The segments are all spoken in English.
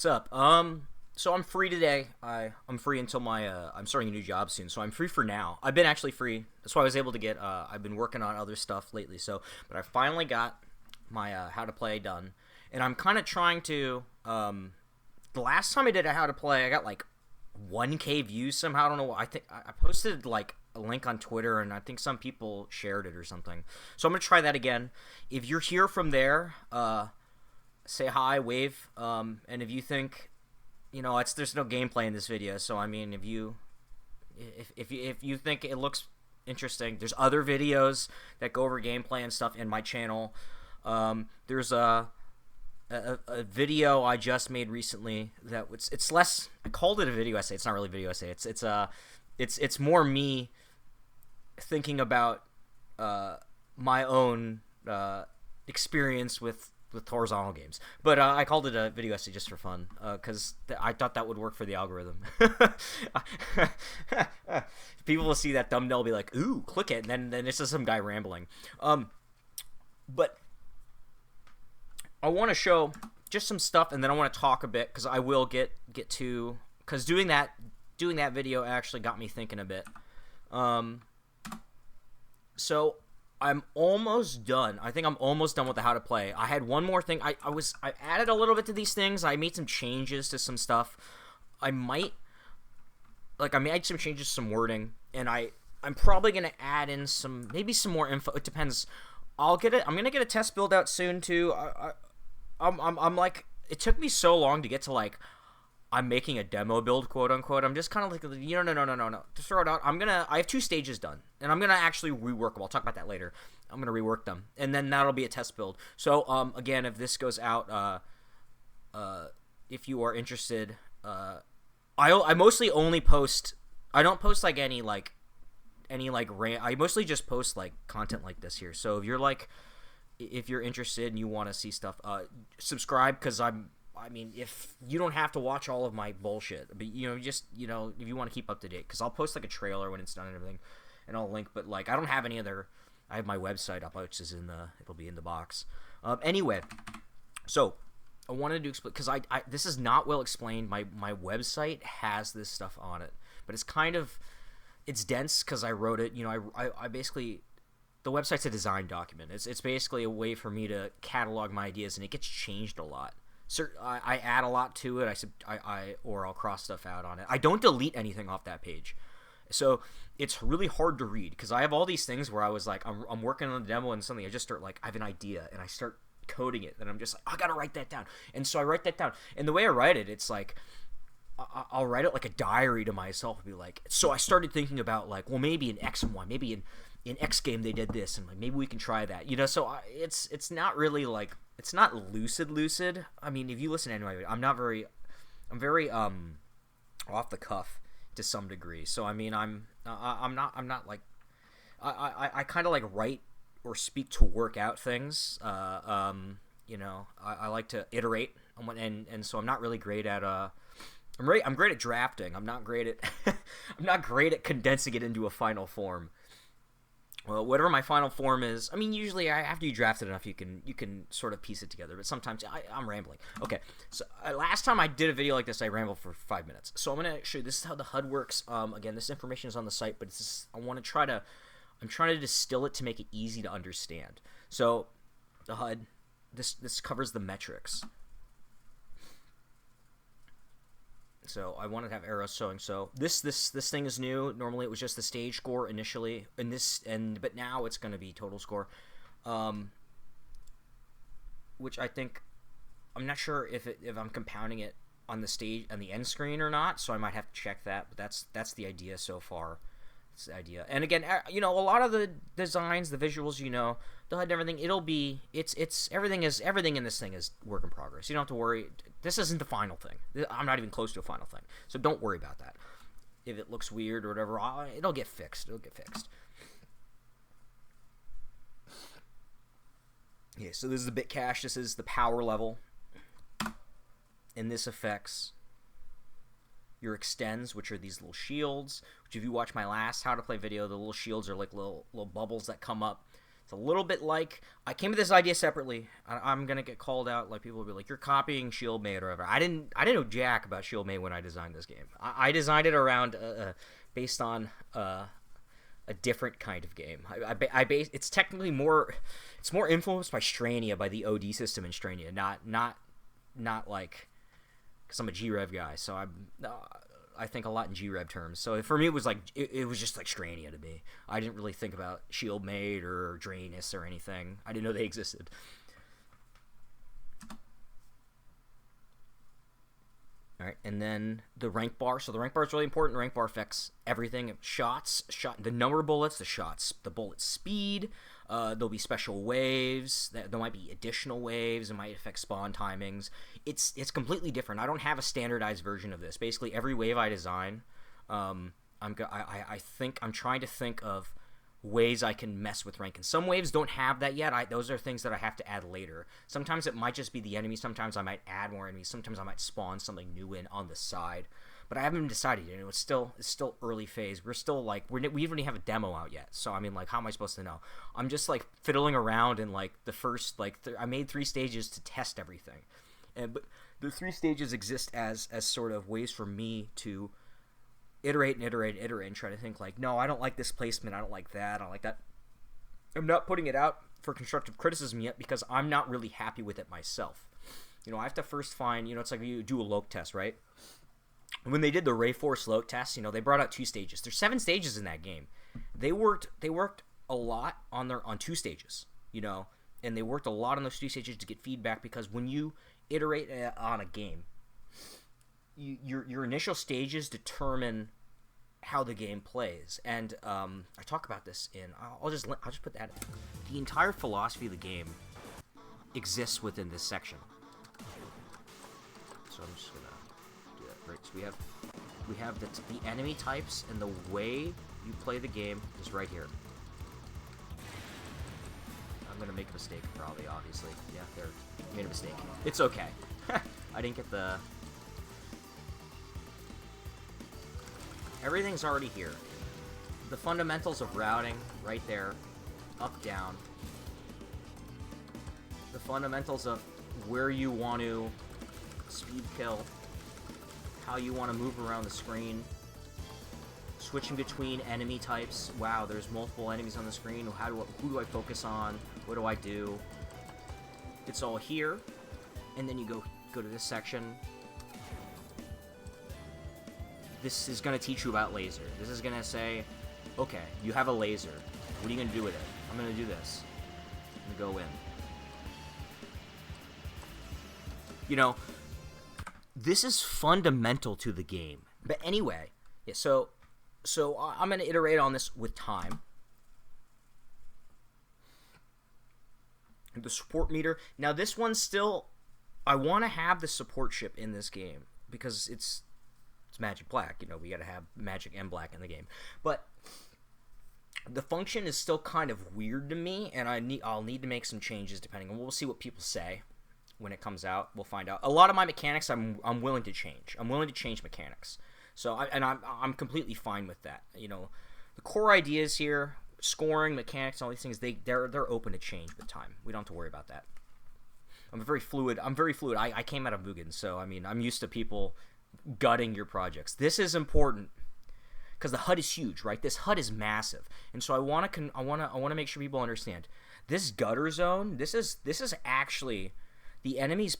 What's up? So I'm free today. I'm free until my I'm starting a new job soon, so I'm free for now. I've been actually free. That's why I was able to get. I've been working on other stuff lately. But I finally got my how to play done, and I'm kind of trying to. The last time I did a how to play, I got like 1K views somehow. I don't know. I think I posted like a link on Twitter, and I think some people shared it or something. So I'm gonna try that again. If you're here from there, say hi, wave, and if you think, there's no gameplay in this video, so I mean, if you think it looks interesting, there's other videos that go over gameplay and stuff in my channel. There's a video I just made recently that it's less. I called it a video essay. It's not really a video essay. It's more me thinking about my own experience with horizontal games, but I called it a video essay just for fun, because I thought that would work for the algorithm. People will see that thumbnail, be like, "Ooh, click it," and then it's just some guy rambling. But I want to show just some stuff, and then I want to talk a bit, because I will get to, because doing that video actually got me thinking a bit. So I'm almost done. I think I'm almost done with the how to play. I had one more thing. I added a little bit to these things. I made some changes to some stuff. I made some changes to some wording, and I'm probably gonna add in maybe some more info. It depends. I'm gonna get a test build out soon too. I'm like, it took me so long to get to like, I'm making a demo build, quote unquote. I'm just kind of like, no. To throw it out, I have 2 stages done, and I'm gonna actually rework them. I'll talk about that later. I'm gonna rework them, and then that'll be a test build. So, again, if this goes out, if you are interested, I mostly only post. I don't post like any I mostly just post like content like this here. So if you're interested and you want to see stuff, subscribe, because if you don't have to watch all of my bullshit, but if you want to keep up to date, because I'll post like a trailer when it's done and everything, and I'll link. But like, I don't have any other. I have my website up, which is it'll be in the box. Anyway, so I wanted to explain, because I this is not well explained. My website has this stuff on it, but it's dense because I wrote it. I basically. The website's a design document. It's basically a way for me to catalog my ideas, and it gets changed a lot. So I add a lot to it. Or I'll cross stuff out on it. I don't delete anything off that page, so it's really hard to read, because I have all these things where I was like, I'm working on the demo, and suddenly I just start like, I have an idea, and I start coding it, and I'm just like, I gotta write that down, and so I write that down. And the way I write it, it's like, I'll write it like a diary to myself, and be like, so I started thinking about like, well, maybe in X and Y, maybe in X game they did this, and like, maybe we can try that, so it's not really like, it's not lucid. I mean, if you listen anyway, I'm very off the cuff to some degree. So I mean, I'm not like, I kind of like write or speak to work out things. I like to iterate, and so I'm not really great at I'm great at drafting. I'm not great at condensing it into a final form. Well, whatever my final form is, I mean, usually after you draft it enough, you can sort of piece it together. But sometimes I'm rambling. Okay, so last time I did a video like this, I rambled for 5 minutes. So I'm gonna show you, this is how the HUD works. Again, this information is on the site, but I'm trying to distill it to make it easy to understand. So the HUD, this covers the metrics. So I wanted to have arrows showing. So this thing is new. Normally it was just the stage score initially, but now it's going to be total score, which I think, I'm not sure if I'm compounding it on the stage and the end screen or not. So I might have to check that. But that's the idea so far. That's the idea. And again, a lot of the designs, the visuals, the HUD and everything, it's everything in this thing is work in progress. You don't have to worry. This isn't the final thing. I'm not even close to a final thing. So don't worry about that. If it looks weird or whatever, it'll get fixed. Yeah, so this is the bit cache. This is the power level. And this affects your extends, which are these little shields, which if you watch my last how to play video, the little shields are like little bubbles that come up It's a little bit like I came to this idea separately. I'm gonna get called out. Like people will be like, "You're copying Shieldmate or whatever." I didn't know jack about Shieldmate when I designed this game. I designed it around based on a different kind of game. It's technically more. It's more influenced by Strania, by the OD system in Strania, not like because I'm a G-Rev guy. So I think a lot in G-Rev terms. So for me, it was like it was just like Strania to me. I didn't really think about Shieldmate or Drainus or anything. I didn't know they existed. All right, and then the rank bar. So the rank bar is really important. The rank bar affects everything: shot, the number of bullets, the shots, the bullet speed. There'll be special waves. There might be additional waves. It might affect spawn timings. It's completely different. I don't have a standardized version of this. Basically, every wave I design, I'm trying to think of ways I can mess with rank. And some waves don't have that yet. Those are things that I have to add later. Sometimes it might just be the enemy. Sometimes I might add more enemies. Sometimes I might spawn something new in on the side. But I haven't decided yet. It's still early phase. We're still like we even have a demo out yet. So I mean, like, how am I supposed to know? I'm just like fiddling around in like the first I made 3 stages to test everything, but the 3 stages exist as sort of ways for me to iterate and try to think like, no, I don't like this placement. I don't like that. I don't like that. I'm not putting it out for constructive criticism yet because I'm not really happy with it myself. I have to first find. It's like you do a loc test, right? When they did the Rayforce Loc test, they brought out 2 stages. There's 7 stages in that game. They worked a lot on 2 stages, and they worked a lot on those 2 stages to get feedback because when you iterate on a game, your initial stages determine how the game plays. And I talk about this I'll just put that in. The entire philosophy of the game exists within this section. So I'm just gonna. Right, so we have the enemy types and the way you play the game is right here. I'm gonna make a mistake, probably, obviously. Yeah, there, made a mistake. It's okay. I didn't get the. Everything's already here. The fundamentals of routing, right there, up, down. The fundamentals of where you want to speed kill. How you want to move around the screen, switching between enemy types. Wow, there's multiple enemies on the screen. Who do I focus on? What do I do? It's all here, and then you go to this section. This is going to teach you about laser. This is going to say, okay, you have a laser. What are you going to do with it? I'm going to do this. I'm going to go in. This is fundamental to the game. But anyway, yeah, so I'm going to iterate on this with time. The support meter. Now this one's still... I want to have the support ship in this game because it's Magic Black. We got to have Magic and Black in the game. But the function is still kind of weird to me, and I'll need to make some changes depending on... We'll see what people say. When it comes out, we'll find out. A lot of my mechanics, I'm willing to change. I'm willing to change mechanics. So I'm completely fine with that. The core ideas here, scoring, mechanics, all these things, they're open to change with time. We don't have to worry about that. I'm very fluid. I came out of Mugen, so I mean I'm used to people gutting your projects. This is important because the HUD is huge, right? This HUD is massive, and so I want to make sure people understand this gutter zone. This is actually. The enemies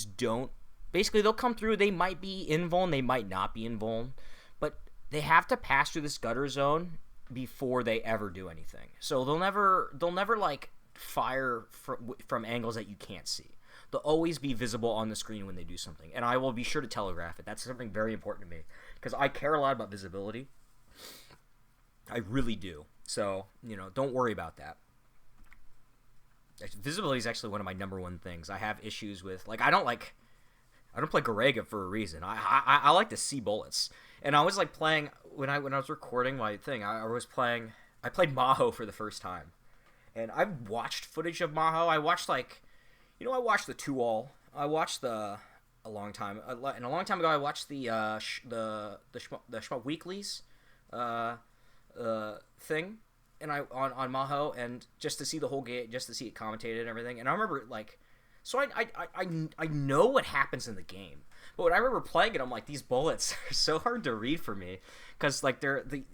don't... Basically, they'll come through. They might be invuln. They might not be invuln. But they have to pass through this gutter zone before they ever do anything. So they'll never like, fire from angles that you can't see. They'll always be visible on the screen when they do something. And I will be sure to telegraph it. That's something very important to me. Because I care a lot about visibility. I really do. So, don't worry about that. Visibility is actually one of my number one things. I have issues with I don't play Garega for a reason. I like to see bullets. And I was like playing when I was recording my thing. I played Maho for the first time, and I've watched footage of Maho. I watched I watched the 2-all. I watched a long time ago. I watched the Shmup Weeklies thing. and I on Maho, and just to see the whole game, just to see it commentated and everything. And I remember like, so I know what happens in the game, but when I remember playing it, I'm like, these bullets are so hard to read for me, because like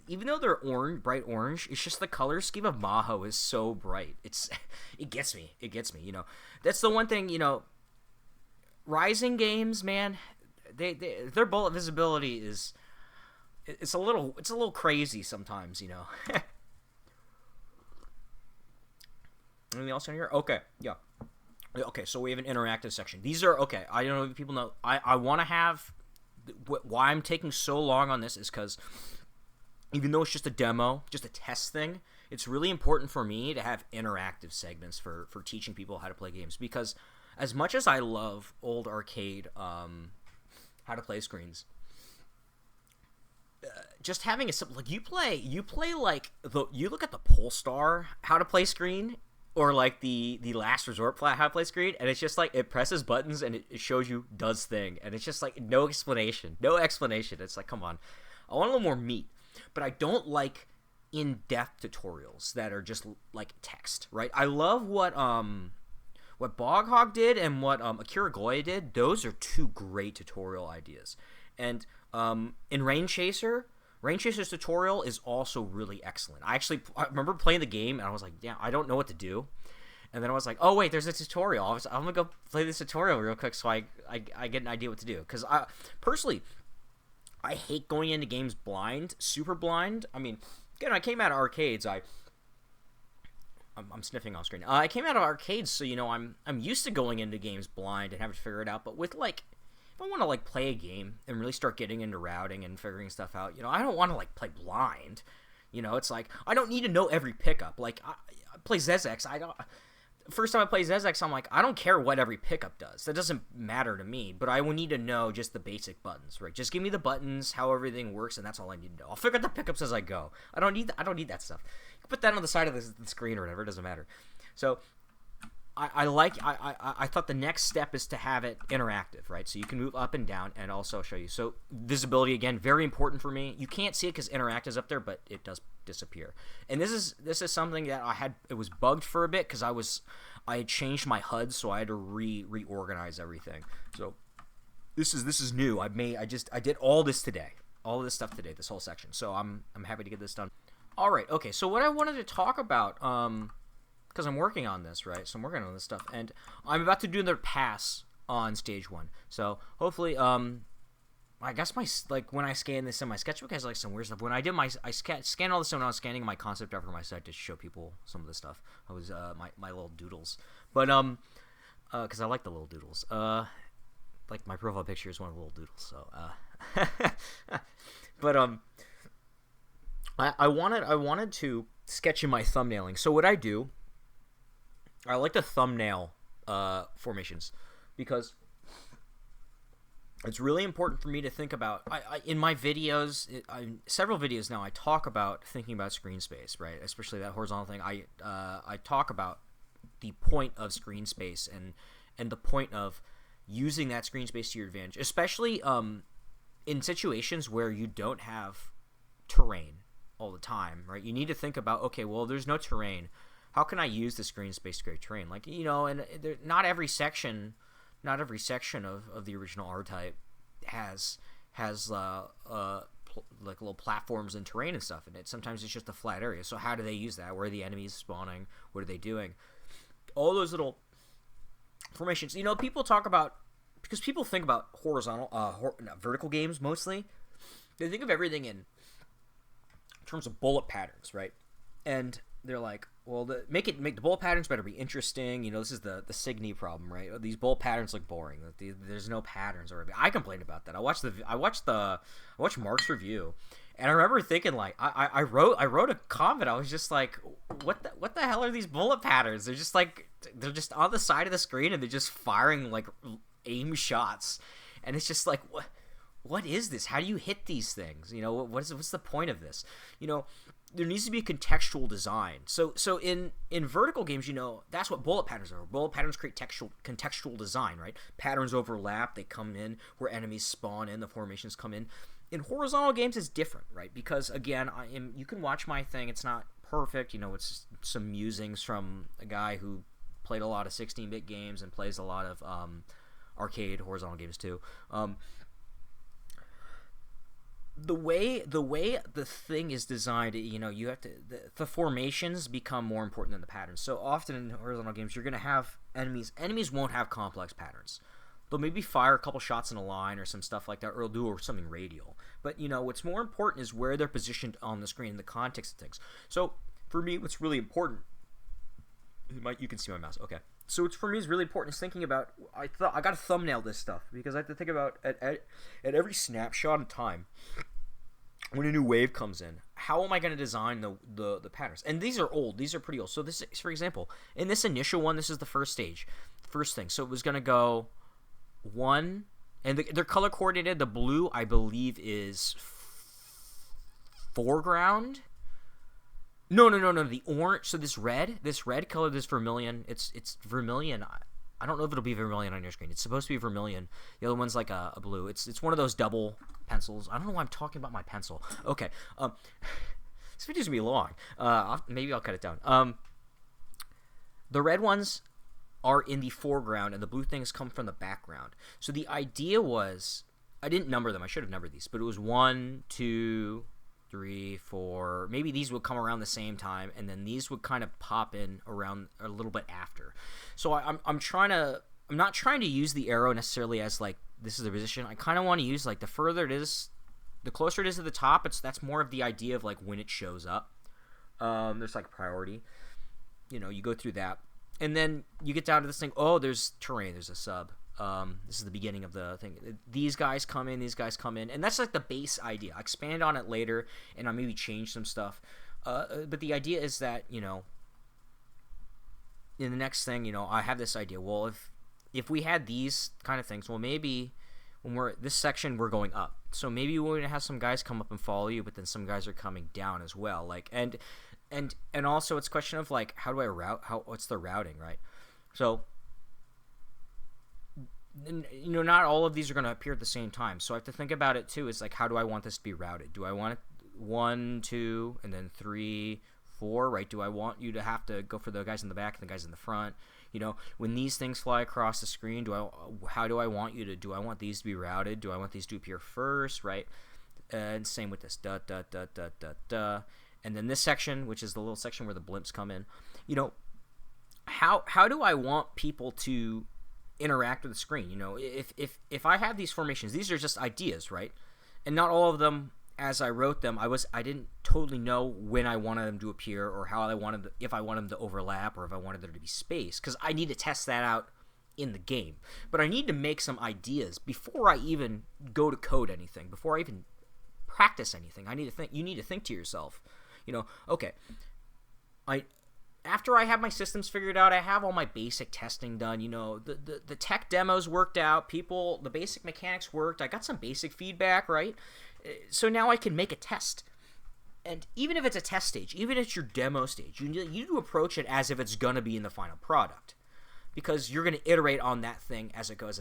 even though they're bright orange, it's just the color scheme of Maho is so bright. It gets me. You know, that's the one thing. You know, Rising games, man, their bullet visibility is. It's a little crazy sometimes, you know. Anything else in here? Okay, yeah. Okay, so we have an interactive section. These are, okay, I don't know if people know. I want to have, why I'm taking so long on this is because even though it's just a demo, just a test thing, it's really important for me to have interactive segments for teaching people how to play games. Because as much as I love old arcade how to play screens, just having a simple, like, you play like you look at the Polestar how to play screen, or like the Last Resort how to play screen, and it's just like it presses buttons and it shows you does thing, and it's just like no explanation. It's like, come on, I want a little more meat. But I don't like in-depth tutorials that are just like text, right? I love what Boghog did and what Akira Goya did. Those are two great tutorial ideas. And in Rain Chaser's tutorial is also really excellent. I remember playing the game and I was like, yeah, I don't know what to do. And then I was like, oh wait, there's a tutorial. I'm gonna go play this tutorial real quick so I get an idea what to do. Because personally, I hate going into games blind, super blind. I mean, again, I came out of arcades. I'm sniffing off screen. I came out of arcades, so you know I'm used to going into games blind and having to figure it out. But with like, if I want to like play a game and really start getting into routing and figuring stuff out, you know, I don't want to like play blind. You know, it's like I don't need to know every pickup. Like I play ZZX. First time I play ZZX, I'm like, I don't care what every pickup does. That doesn't matter to me. But I will need to know just the basic buttons, right? Just give me the buttons, how everything works, and that's all I need to know. I'll figure out the pickups as I go. I don't need that stuff. You can put that on the side of the screen or whatever. It doesn't matter. So I thought the next step is to have it interactive, right? So you can move up and down and also show you. So visibility, again, very important for me. You can't see it because interactive is up there, but it does disappear. And this is something that it was bugged for a bit because I had changed my HUD, so I had to reorganize everything. So this is new. I did all this today. All of this stuff today, this whole section. So I'm happy to get this done. All right, okay. So what I wanted to talk about, because I'm working on this, right? So I'm working on this stuff, and I'm about to do another pass on stage 1. So hopefully, I guess when I scan this in my sketchbook has like some weird stuff. When I did I scanned all this stuff when I was scanning my concept art for my site to show people some of the stuff. I was my little doodles, but because I like the little doodles. Like my profile picture is one of the little doodles. So but I wanted to sketch in my thumbnailing. So what I do, I like to thumbnail formations because it's really important for me to think about. In my videos, several videos now, I talk about thinking about screen space, right? Especially that horizontal thing. I talk about the point of screen space and the point of using that screen space to your advantage, especially in situations where you don't have terrain all the time, right? You need to think about, okay, well, there's no terrain. How can I use the screen space to create terrain? Like, you know, and not every section of the original R-Type has like little platforms and terrain and stuff in it. Sometimes it's just a flat area. So how do they use that? Where are the enemies spawning? What are they doing? All those little formations. You know, people talk about, because people think about vertical games mostly. They think of everything in terms of bullet patterns, right? And they're like, well, make the bullet patterns better be interesting. You know, this is the Signy problem, right? These bullet patterns look boring. There's no patterns, or I complained about that. I watched Mark's review, and I remember thinking, like, I wrote a comment. I was just like, what the hell are these bullet patterns? They're just on the side of the screen, and they're just firing like aim shots, and it's just like, what is this? How do you hit these things? You know, what's the point of this? You know, there needs to be a contextual design. So in vertical games, you know, that's what bullet patterns are. Bullet patterns create contextual design, right? Patterns overlap, they come in where enemies spawn in, the formations come in. In horizontal games, it's different, right? Because again, you can watch my thing. It's not perfect. You know, it's some musings from a guy who played a lot of 16-bit games and plays a lot of arcade horizontal games too. The way the thing is designed, you know, you have to the formations become more important than the patterns. So often in horizontal games, you're gonna have enemies. Enemies won't have complex patterns. They'll maybe fire a couple shots in a line or some stuff like that, or they'll do something radial. But you know, what's more important is where they're positioned on the screen, the context of things. So for me, what's really important, you can see my mouse. Okay. So what's for me is really important is thinking about. I got to thumbnail this stuff because I have to think about at every snapshot in time. When a new wave comes in, how am I going to design the patterns? And these are old. These are pretty old. So this, for example, in this initial one, this is the first stage, first thing. So it was going to go 1, and they're color coordinated. The blue, I believe, is foreground. No. The orange. So this red color, this vermilion. It's vermilion. I don't know if it'll be vermilion on your screen. It's supposed to be vermilion. The other one's like a blue. It's one of those double pencils. I don't know why I'm talking about my pencil. Okay. This video's gonna be long. Maybe I'll cut it down. The red ones are in the foreground, and the blue things come from the background. So the idea was, I didn't number them. I should have numbered these, but it was 1, 2, 3, 4. Maybe these would come around the same time, and then these would kind of pop in around a little bit after. So I'm not trying to use the arrow necessarily as like this is the position. I kind of want to use like the further it is, the closer it is to the top. That's more of the idea of like when it shows up. There's like priority. You know, you go through that, and then you get down to this thing. Oh, there's terrain. There's a sub. This is the beginning of the thing. These guys come in, and that's like the base idea. I expand on it later, and I maybe change some stuff. But the idea is that, you know, in the next thing, you know, I have this idea. Well, if we had these kind of things, well, maybe when we're this section, we're going up. So maybe we're gonna have some guys come up and follow you, but then some guys are coming down as well. Like, and also it's a question of like, how do I route? What's the routing, right? So, you know, not all of these are going to appear at the same time. So I have to think about it too. Is like, how do I want this to be routed? Do I want it 1, 2, and then 3, 4, right? Do I want you to have to go for the guys in the back and the guys in the front? You know, when these things fly across the screen, how do I want you to? Do I want these to be routed? Do I want these to appear first, right? And same with this, and then this section, which is the little section where the blimps come in. You know, how do I want people to interact with the screen? You know, if I have these formations, these are just ideas, right? And not all of them, as I wrote them, I didn't totally know when I wanted them to appear or how I wanted if I wanted them to overlap or if I wanted there to be space, because I need to test that out in the game. But I need to make some ideas before I even go to code anything, before I even practice anything. I need to think. You need to think to yourself, you know, okay, after I have my systems figured out, I have all my basic testing done, you know, the tech demos worked out, the basic mechanics worked, I got some basic feedback, right? So now I can make a test. And even if it's a test stage, even if it's your demo stage, you need to approach it as if it's going to be in the final product. Because you're going to iterate on that thing as it goes.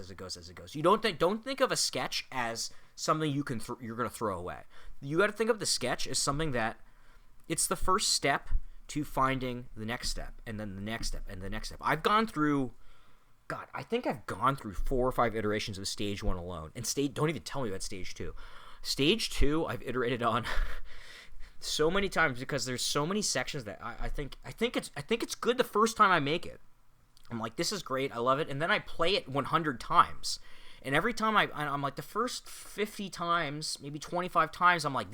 You don't think of a sketch as something you're going to throw away. You got to think of the sketch as something that it's the first step to finding the next step, and then the next step, and the next step. I think I've gone through 4 or 5 iterations of stage 1 alone. And don't even tell me about stage 2. Stage 2, I've iterated on so many times because there's so many sections that I think it's good the first time I make it. I'm like, this is great, I love it, and then I play it 100 times. And every time I'm like, the first 50 times, maybe 25 times, I'm like,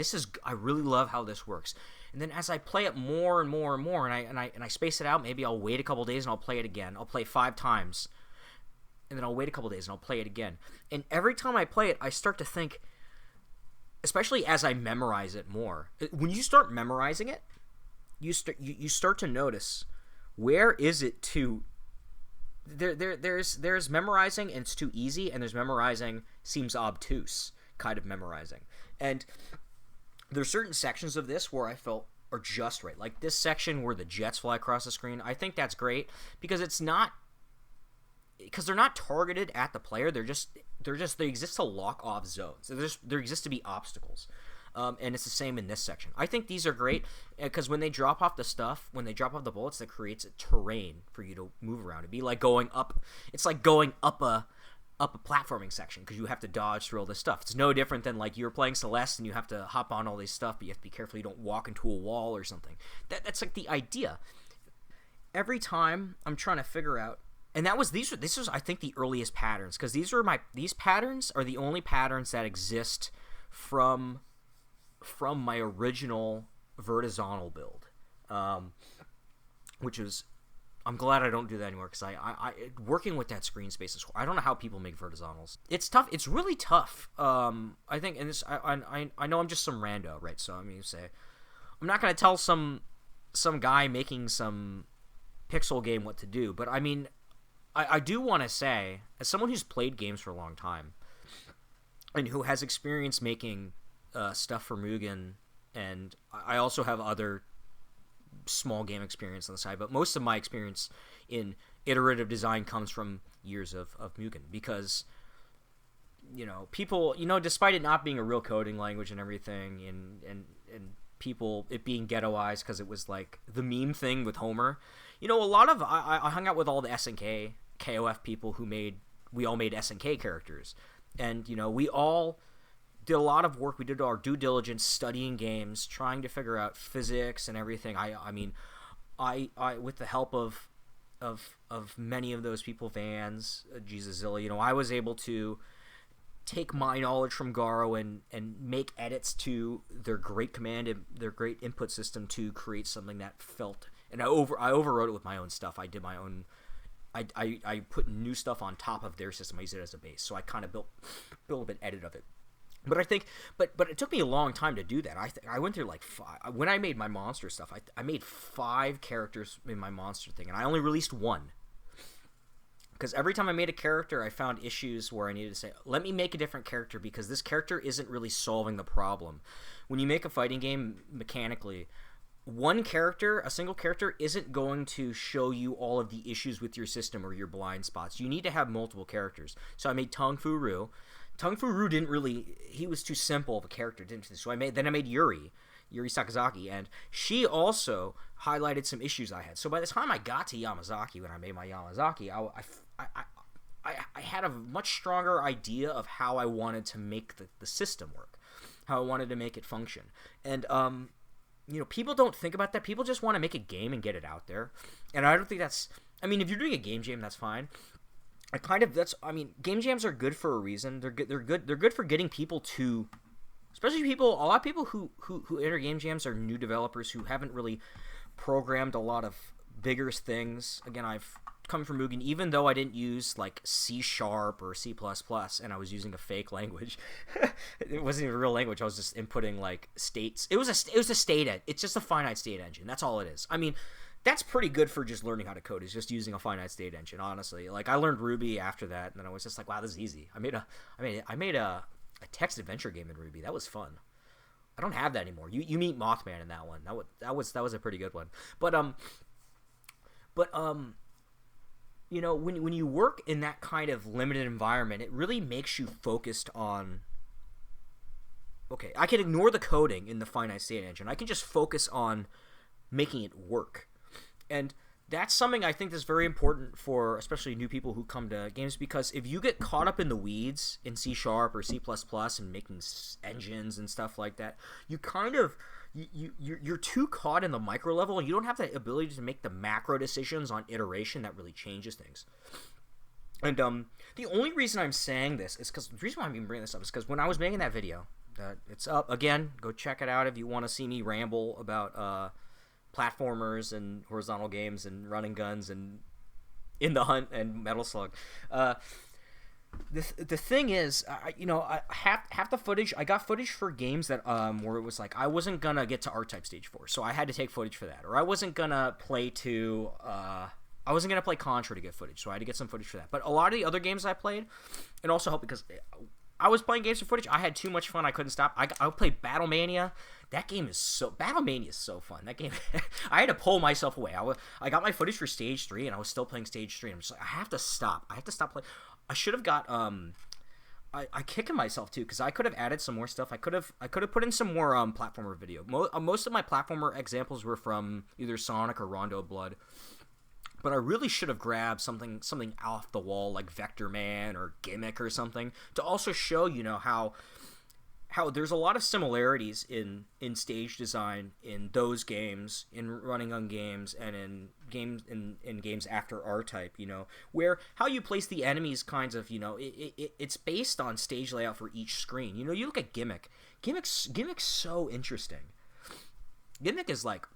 I really love how this works. And then as I play it more and more and more, and I space it out, maybe I'll wait a couple days and I'll play it again. I'll play 5 times, and then I'll wait a couple days and I'll play it again. And every time I play it, I start to think, especially as I memorize it more. When you start memorizing it, you start to notice, where is it to... There's memorizing and it's too easy, and there's memorizing seems obtuse kind of memorizing. And there's certain sections of this where I felt are just right. Like this section where the jets fly across the screen. I think that's great because they're not targeted at the player. They exist to lock off zones. There exist to be obstacles. And it's the same in this section. I think these are great because when they drop off the stuff, when they drop off the bullets, that creates a terrain for you to move around. It'd be like going up. It's like going up a platforming section because you have to dodge through all this stuff. It's no different than like you're playing Celeste and you have to hop on all these stuff, but you have to be careful you don't walk into a wall or something. That's like the idea. Every time I'm trying to figure out, and this was I think the earliest patterns, because these patterns are the only patterns that exist from my original vertical build, which is, I'm glad I don't do that anymore, because I working with that screen space is, I don't know how people make verticals. It's tough. It's really tough. I think, and this I know I'm just some rando, right? So I'm gonna say, I'm not gonna tell some guy making some pixel game what to do, but I mean, I do want to say, as someone who's played games for a long time and who has experience making stuff for Mugen, and I also have other small game experience on the side, but most of my experience in iterative design comes from years of Mugen, because people, despite it not being a real coding language and everything, and people it being ghettoized because it was like the meme thing with Homer, a lot of I hung out with all the SNK KOF people we all made SNK characters, and we all did a lot of work. We did our due diligence studying games, trying to figure out physics and everything. I mean, with the help of many of those people, Vans, Jesus Zilla, I was able to take my knowledge from Garo and make edits to their great command and their great input system to create something that felt, and I overwrote it with my own stuff. I did my own, I put new stuff on top of their system. I used it as a base, so I kind of built an edit of it. But I think, but it took me a long time to do that. I went through like 5. When I made my monster stuff, I made 5 characters in my monster thing, and I only released 1. Because every time I made a character, I found issues where I needed to say, let me make a different character, because this character isn't really solving the problem. When you make a fighting game mechanically, one character, a single character, isn't going to show you all of the issues with your system or your blind spots. You need to have multiple characters. So I made Tung Fu Ru. Tung Fu Ru he was too simple of a character, didn't he? So I made Yuri Sakazaki, and she also highlighted some issues I had. So by the time I got to Yamazaki, when I made my Yamazaki, I had a much stronger idea of how I wanted to make the system work, how I wanted to make it function. And people don't think about that. People just want to make a game and get it out there. And I don't think that's, I mean, if you're doing a game jam, that's fine. Game jams are good for a reason. They're good for getting people to, especially a lot of people who enter game jams are new developers who haven't really programmed a lot of bigger things. Again, I've come from Mugen, even though I didn't use like C# or C++, and I was using a fake language. It wasn't even a real language. I was just inputting like states. It was a state. It's just a finite state engine. That's all it is. I mean, that's pretty good for just learning how to code, is just using a finite state engine, honestly. Like, I learned Ruby after that, and then I was just like, wow, this is easy. I made a text adventure game in Ruby. That was fun. I don't have that anymore. You meet Mothman in that one. That was a pretty good one. But when you work in that kind of limited environment, it really makes you focused on, okay, I can ignore the coding in the finite state engine. I can just focus on making it work. And that's something I think that's very important for especially new people who come to games, because if you get caught up in the weeds in C# or C++ and making engines and stuff like that, you kind of you're too caught in the micro level, and you don't have the ability to make the macro decisions on iteration that really changes things. And the only reason I'm saying this is because the reason why I'm even bringing this up is because when I was making that video, it's up again. Go check it out if you want to see me ramble about platformers and horizontal games and running guns and In the Hunt and Metal Slug. The thing is, half the footage, I got footage for games that where it was like I wasn't gonna get to R-Type Stage 4, so I had to take footage for that, or I wasn't gonna play Contra to get footage, so I had to get some footage for that. But a lot of the other games I played, it also helped because I was playing games for footage. I had too much fun. I couldn't stop. I played Battlemania. Battlemania is so fun. That game, I had to pull myself away. I got my footage for Stage 3, and I was still playing Stage 3. I'm just like, I have to stop. I have to stop playing. I should have got I kicking myself too because I could have added some more stuff. I could have put in some more platformer video. Most of my platformer examples were from either Sonic or Rondo Blood, but I really should have grabbed something off the wall like Vector Man or Gimmick or something to also show how there's a lot of similarities in stage design in those games, in running on games, and in games after R-Type, where how you place the enemies kinds of, it's based on stage layout for each screen. You look at Gimmick. Gimmick's so interesting. Gimmick is like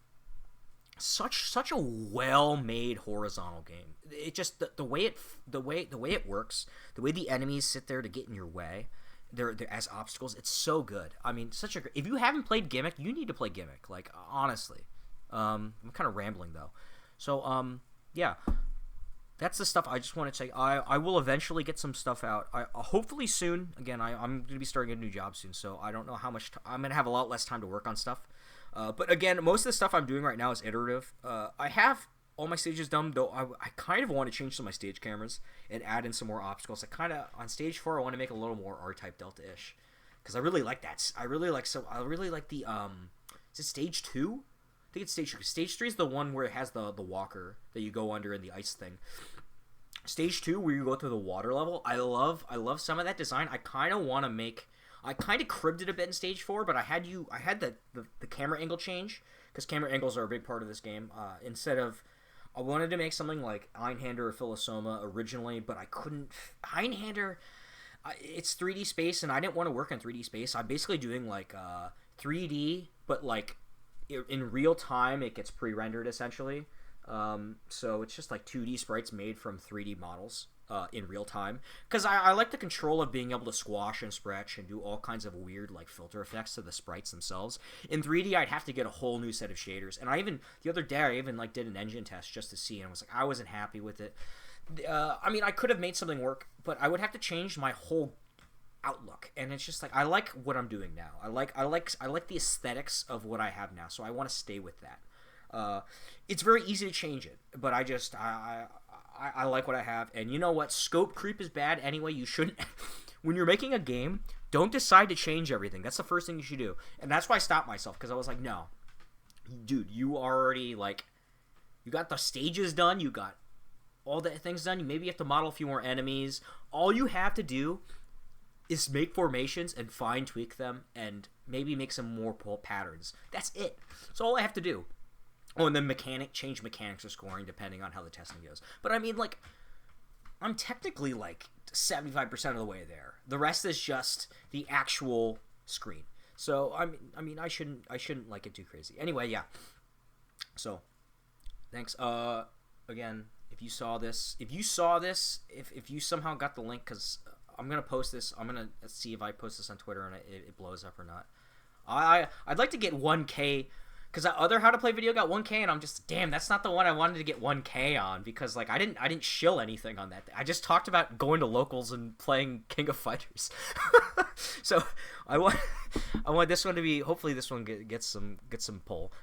such a well-made horizontal game. It just the way it works, the way the enemies sit there to get in your way. They're as obstacles. It's so good. I mean, if you haven't played Gimmick, you need to play Gimmick. Like, honestly, I'm kind of rambling though. So yeah, that's the stuff I just want to say. I will eventually get some stuff out. Hopefully soon. Again, I'm gonna be starting a new job soon, so I don't know how much I'm gonna have a lot less time to work on stuff. But again, most of the stuff I'm doing right now is iterative. I have all my stages done, though I kind of want to change some of my stage cameras and add in some more obstacles. On stage 4, I want to make a little more R-Type Delta-ish. Because I really like that. I really like the, is it stage 2? I think it's stage 2. Stage 3 is the one where it has the walker that you go under in the ice thing. Stage 2, where you go through the water level, I love some of that design. I kind of cribbed it a bit in stage 4, but I had the camera angle change, because camera angles are a big part of this game. I wanted to make something like Einhander or Philosoma originally, but I couldn't. Einhander, it's 3D space, and I didn't want to work in 3D space. I'm basically doing like 3D, but like in real time, it gets pre-rendered essentially. So it's just like 2D sprites made from 3D models in real time. Because I like the control of being able to squash and stretch and do all kinds of weird like filter effects to the sprites themselves. In 3D, I'd have to get a whole new set of shaders. And the other day, I even like did an engine test just to see, and I wasn't happy with it. I mean, I could have made something work, but I would have to change my whole outlook. And it's just like, I like what I'm doing now. I like the aesthetics of what I have now, so I want to stay with that. It's very easy to change it, but I like what I have. And you know what? Scope creep is bad anyway. You shouldn't. When you're making a game, don't decide to change everything. That's the first thing you should do. And that's why I stopped myself, because I was like, no. Dude, you already, like, you got the stages done. You got all the things done. You maybe have to model a few more enemies. All you have to do is make formations and fine tweak them and maybe make some more patterns. That's it. That's all I have to do. Oh, and then change mechanics or scoring depending on how the testing goes. But I mean, like, I'm technically like 75% of the way there. The rest is just the actual screen. So I mean, I shouldn't like it too crazy. Anyway, yeah. So, thanks. Again, if you saw this, if you somehow got the link, because I'm gonna post this. I'm gonna see if I post this on Twitter and it blows up or not. I'd like to get 1K. Because that other How to Play video got 1K, and I'm just, damn, that's not the one I wanted to get 1K on, because like I didn't shill anything on that. I just talked about going to locals and playing King of Fighters. So I want this one to be, hopefully this one gets some pull.